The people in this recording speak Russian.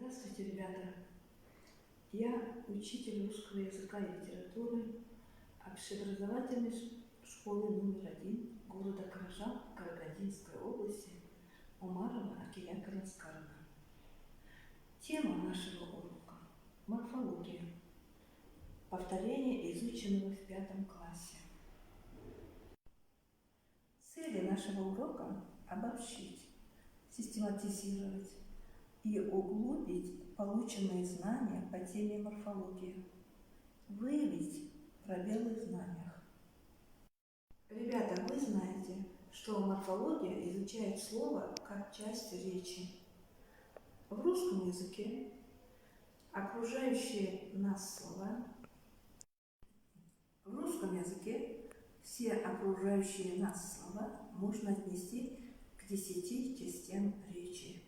Здравствуйте, ребята! Я учитель русского языка и литературы общеобразовательной школы номер 1 города Каражан Карагандинской области Умарова Акия Каласкарова. Тема нашего урока – морфология. Повторение изученного в 5 классе. Цели нашего урока – обобщить, систематизировать и углубить полученные знания по теме морфологии, выявить пробелы в знаниях. Ребята, вы знаете, что морфология изучает слово как часть речи. В русском языке окружающие нас слова, в русском языке все окружающие нас слова можно отнести к 10 частям речи.